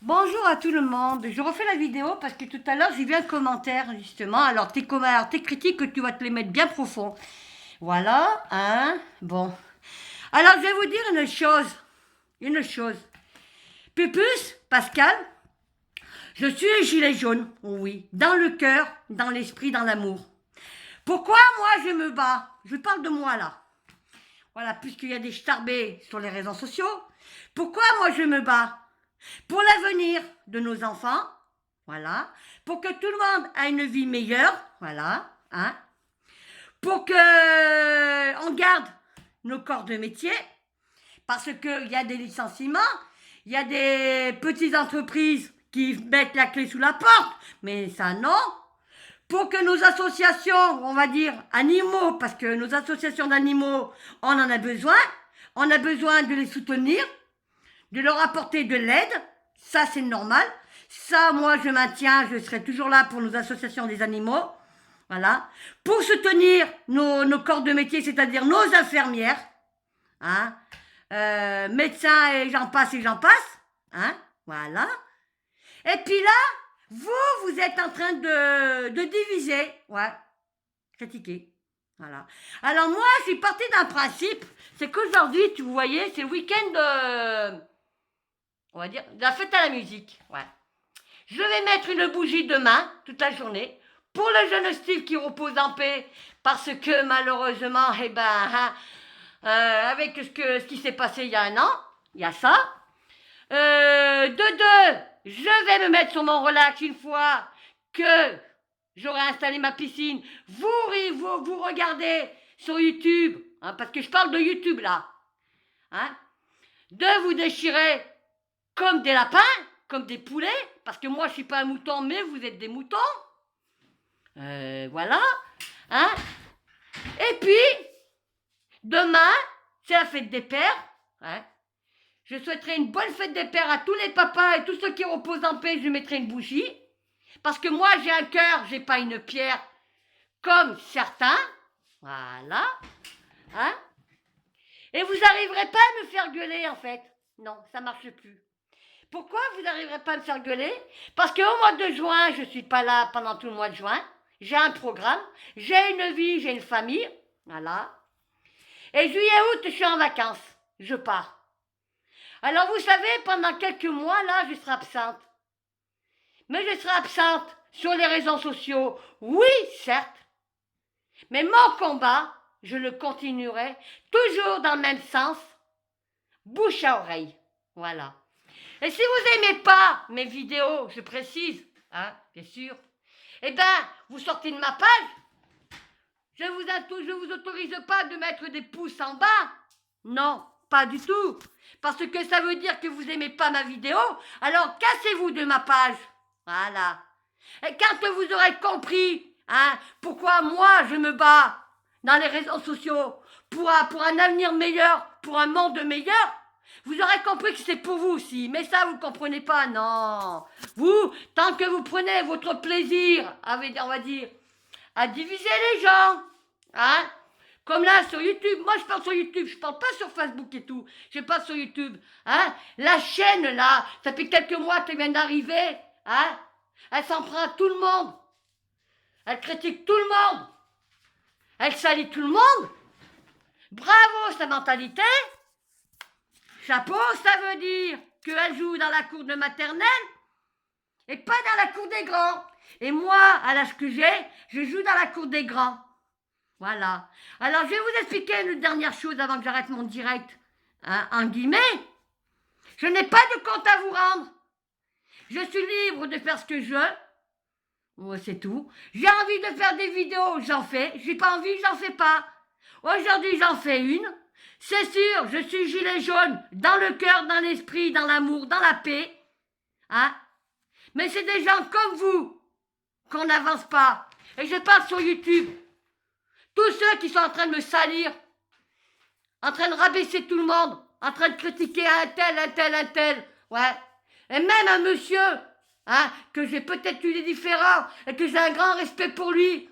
Bonjour à tout le monde. Je refais la vidéo parce que tout à l'heure j'ai vu un commentaire justement. Alors tes critiques, tu vas te les mettre bien profond. Voilà, hein. Bon. Alors je vais vous dire une chose. Une chose. Pupus, Pascal, je suis un gilet jaune, oui. Dans le cœur, dans l'esprit, dans l'amour. Pourquoi moi je me bats? Je parle de moi là. Voilà, puisqu'il y a des starbés sur les réseaux sociaux. Pourquoi moi je me bats? Pour l'avenir de nos enfants, voilà, pour que tout le monde ait une vie meilleure, voilà, hein, pour que on garde nos corps de métier, parce qu'il y a des licenciements, il y a des petites entreprises qui mettent la clé sous la porte, mais ça non. Pour que nos associations, on va dire animaux, parce que nos associations d'animaux, on en a besoin de les soutenir, de leur apporter de l'aide, ça c'est normal. Ça, moi, je maintiens, je serai toujours là pour nos associations des animaux. Voilà. Pour soutenir nos corps de métier, c'est-à-dire nos infirmières, hein, médecins et j'en passe. Hein, voilà. Et puis là, vous êtes en train de diviser. Ouais, critiquer. Voilà. Alors moi, je suis partie d'un principe, c'est qu'aujourd'hui, vous voyez, c'est le week-end de on va dire, de la fête à la musique. Ouais. Je vais mettre une bougie demain, toute la journée, pour le jeune Steve qui repose en paix, parce que malheureusement, eh ben, hein, avec ce qui s'est passé il y a un an, il y a ça. De deux, je vais me mettre sur mon relax une fois que j'aurai installé ma piscine. Vous regardez sur YouTube, hein, parce que je parle de YouTube là. Hein, de vous déchirer comme des lapins, comme des poulets, parce que moi je suis pas un mouton, mais vous êtes des moutons. Voilà. Hein. Et puis, demain, c'est la fête des pères. Hein. Je souhaiterais une bonne fête des pères à tous les papas et tous ceux qui reposent en paix, je mettrai une bougie. Parce que moi j'ai un cœur, j'ai pas une pierre, comme certains. Voilà. Hein. Et vous n'arriverez pas à me faire gueuler en fait. Non, ça marche plus. Pourquoi vous n'arriverez pas à me faire gueuler? Parce qu'au mois de juin, je ne suis pas là pendant tout le mois de juin. J'ai un programme, j'ai une vie, j'ai une famille. Voilà. Et juillet-août, je suis en vacances. Je pars. Alors vous savez, pendant quelques mois, là, je serai absente. Mais je serai absente sur les réseaux sociaux. Oui, certes. Mais mon combat, je le continuerai toujours dans le même sens. Bouche à oreille. Voilà. Et si vous n'aimez pas mes vidéos, je précise, hein, bien sûr, eh ben, vous sortez de ma page. Je vous autorise pas de mettre des pouces en bas. Non, pas du tout. Parce que ça veut dire que vous n'aimez pas ma vidéo. Alors cassez-vous de ma page. Voilà. Et quand vous aurez compris, hein, pourquoi moi je me bats dans les réseaux sociaux pour un avenir meilleur, pour un monde meilleur, vous aurez compris que c'est pour vous aussi. Mais ça, vous ne comprenez pas, non. Vous, tant que vous prenez votre plaisir, on va dire, à diviser les gens, hein, comme là sur YouTube, moi je parle sur YouTube, je parle pas sur Facebook et tout, je parle sur YouTube, hein, la chaîne là, ça fait quelques mois qu'elle vient d'arriver, hein, elle s'en prend à tout le monde, elle critique tout le monde, elle salit tout le monde, bravo sa mentalité. Chapeau, ça veut dire qu'elle joue dans la cour de maternelle et pas dans la cour des grands. Et moi, à l'âge que j'ai, je joue dans la cour des grands. Voilà. Alors, je vais vous expliquer une dernière chose avant que j'arrête mon direct. Hein, en guillemets, je n'ai pas de compte à vous rendre. Je suis libre de faire ce que je veux. Oh, c'est tout. J'ai envie de faire des vidéos, j'en fais. J'ai pas envie, j'en fais pas. Aujourd'hui, j'en fais une. C'est sûr, je suis gilet jaune, dans le cœur, dans l'esprit, dans l'amour, dans la paix. Hein? Mais c'est des gens comme vous qu'on n'avance pas. Et je parle sur YouTube. Tous ceux qui sont en train de me salir, en train de rabaisser tout le monde, en train de critiquer un tel, un tel, un tel. Ouais. Et même un monsieur, hein, que j'ai peut-être eu des différends et que j'ai un grand respect pour lui.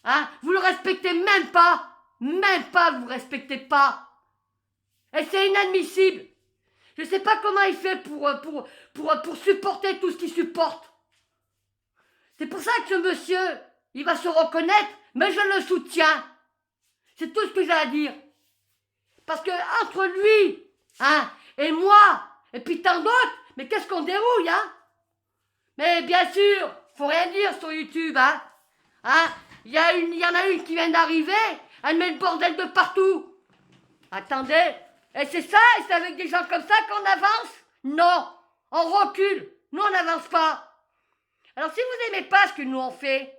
Hein, vous le respectez même pas. Même pas, vous ne respectez pas. Et c'est inadmissible. Je ne sais pas comment il fait pour supporter tout ce qu'il supporte. C'est pour ça que ce monsieur, il va se reconnaître, mais je le soutiens. C'est tout ce que j'ai à dire. Parce que entre lui, hein, et moi, et puis tant d'autres, mais qu'est-ce qu'on dérouille, hein? Mais bien sûr, faut rien dire sur YouTube, hein? Hein? Il y en a une qui vient d'arriver, elle met le bordel de partout. Attendez, et c'est ça, et c'est avec des gens comme ça qu'on avance? Non, on recule, nous on n'avance pas. Alors si vous n'aimez pas ce que nous on fait,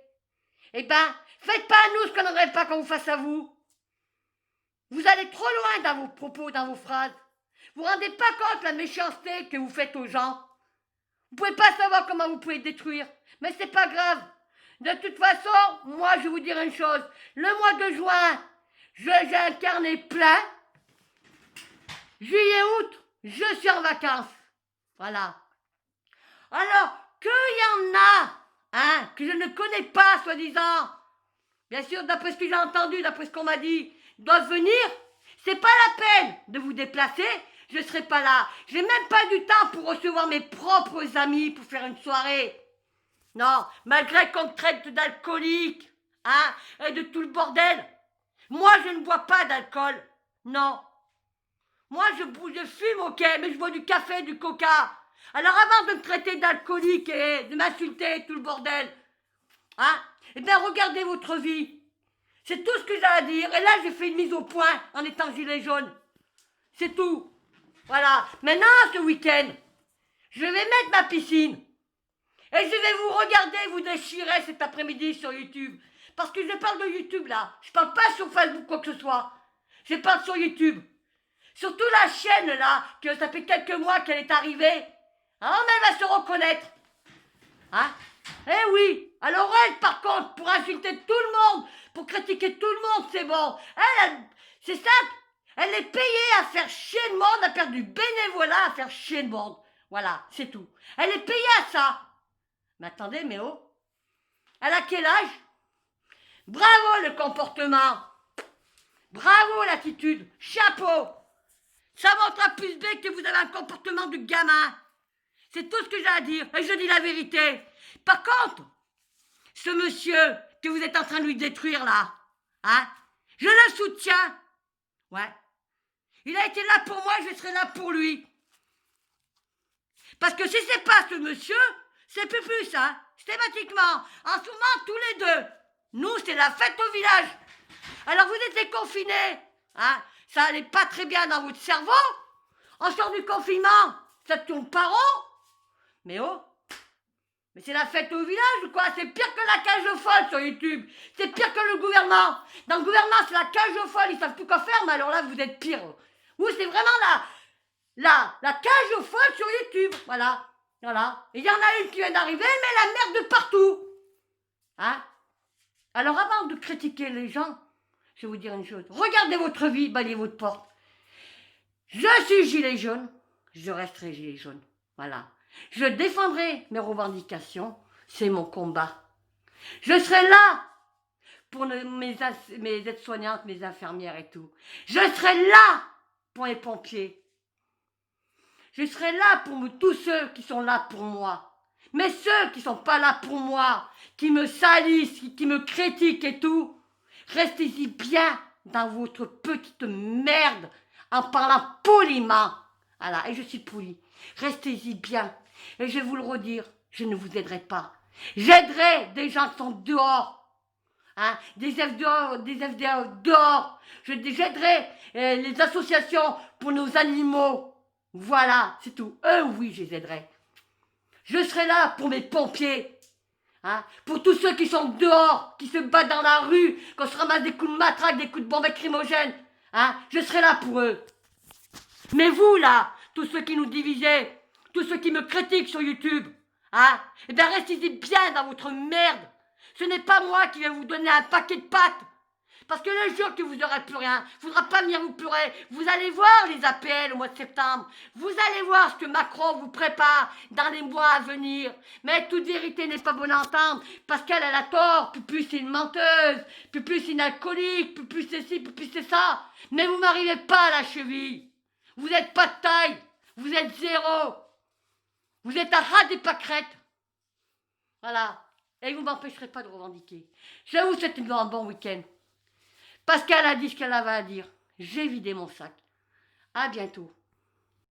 eh ben, faites pas à nous ce qu'on n'aimerait pas qu'on vous fasse à vous. Vous allez trop loin dans vos propos, dans vos phrases. Vous ne rendez pas compte de la méchanceté que vous faites aux gens. Vous ne pouvez pas savoir comment vous pouvez détruire. Mais c'est pas grave. De toute façon, moi je vais vous dire une chose. Le mois de juin, j'ai un carnet plein. Juillet, août, je suis en vacances. Voilà. Alors, qu'il y en a, hein, que je ne connais pas, soi-disant, bien sûr, d'après ce que j'ai entendu, d'après ce qu'on m'a dit, doivent venir, c'est pas la peine de vous déplacer, je serai pas là. J'ai même pas du temps pour recevoir mes propres amis pour faire une soirée. Non, malgré qu'on me traite d'alcoolique, hein, et de tout le bordel. Moi, je ne bois pas d'alcool. Non. Moi, je fume, ok, mais je bois du café, du coca. Alors avant de me traiter d'alcoolique et de m'insulter, tout le bordel, hein, eh bien, regardez votre vie. C'est tout ce que j'ai à dire. Et là, j'ai fait une mise au point en étant gilet jaune. C'est tout. Voilà. Maintenant, ce week-end, je vais mettre ma piscine. Et je vais vous regarder, vous déchirer cet après-midi sur YouTube. Parce que je parle de YouTube, là. Je parle pas sur Facebook, quoi que ce soit. Je parle sur YouTube. Surtout la chaîne, là, que ça fait quelques mois qu'elle est arrivée. Ah, mais elle va se reconnaître. Hein? Eh oui. Alors elle, par contre, pour insulter tout le monde, pour critiquer tout le monde, c'est bon. C'est simple. Elle est payée à faire chier le monde, à faire du bénévolat, à faire chier le monde. Voilà, c'est tout. Elle est payée à ça. Mais attendez, mais oh. Elle a quel âge? Bravo le comportement. Bravo l'attitude. Chapeau. Ça montre à plus B que vous avez un comportement de gamin. C'est tout ce que j'ai à dire. Et je dis la vérité. Par contre, ce monsieur que vous êtes en train de lui détruire là, hein, je le soutiens. Ouais. Il a été là pour moi, je serai là pour lui. Parce que si c'est pas ce monsieur, c'est plus, hein, systématiquement. En ce moment, tous les deux. Nous, c'est la fête au village. Alors vous étiez confinés, hein, ça allait pas très bien dans votre cerveau. En sort du confinement, ça tourne pas rond. Mais oh, mais c'est la fête au village ou quoi? C'est pire que la cage aux folles sur YouTube. C'est pire que le gouvernement. Dans le gouvernement, c'est la cage aux folles, ils savent plus quoi faire, mais alors là, vous êtes pire. Vous, c'est vraiment la cage aux folles sur YouTube. Voilà. Voilà. Il y en a une qui vient d'arriver, mais la merde de partout. Hein? Alors avant de critiquer les gens, je vais vous dire une chose. Regardez votre vie, balayez votre porte. Je suis gilet jaune, je resterai gilet jaune. Voilà. Je défendrai mes revendications, c'est mon combat. Je serai là pour mes aides-soignantes, mes infirmières et tout. Je serai là pour les pompiers. Je serai là pour tous ceux qui sont là pour moi. Mais ceux qui ne sont pas là pour moi, qui me salissent, qui me critiquent et tout, restez-y bien dans votre petite merde en parlant poliment. Voilà, et je suis polie. Restez-y bien. Et je vais vous le redire, je ne vous aiderai pas. J'aiderai des gens qui sont dehors. Hein, des FDA dehors. J'aiderai les associations pour nos animaux. Voilà, c'est tout. Eux, oui, je les aiderai. Je serai là pour mes pompiers. Hein, pour tous ceux qui sont dehors, qui se battent dans la rue, qu'on se ramasse des coups de matraque, des coups de bombes lacrymogènes. Hein, je serai là pour eux. Mais vous, là, tous ceux qui nous divisez, tous ceux qui me critiquent sur YouTube, hein, eh bien restez-y bien dans votre merde. Ce n'est pas moi qui vais vous donner un paquet de pâtes. Parce que le jour que vous n'aurez plus rien, il ne faudra pas venir vous pleurer. Vous allez voir les APL au mois de septembre. Vous allez voir ce que Macron vous prépare dans les mois à venir. Mais toute vérité n'est pas bonne à entendre. Parce qu'elle a tort. Pupu c'est une menteuse. Pupu c'est une alcoolique. Pupu c'est ci, Pupu c'est ça. Mais vous m'arrivez pas à la cheville. Vous n'êtes pas de taille. Vous êtes zéro. Vous êtes un rat des pâquerettes. Voilà. Et vous ne m'empêcherez pas de revendiquer. Je vous souhaite un bon week-end. Pascal a dit ce qu'elle avait à dire. J'ai vidé mon sac. À bientôt.